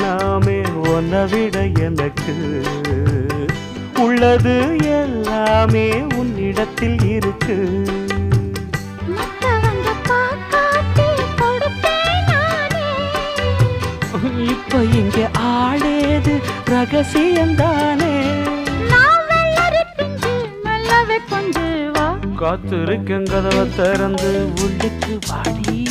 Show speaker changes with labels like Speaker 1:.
Speaker 1: வேணாமே உன்னை விட எனக்கு உள்ளது எல்லாமே உன்னிடத்தில் இருக்கு. இப்ப இங்க ஆடேது ரகசியம்தானே. காத்திருக்கேன் கதவை திறந்து உள்ளுக்கு வாடி.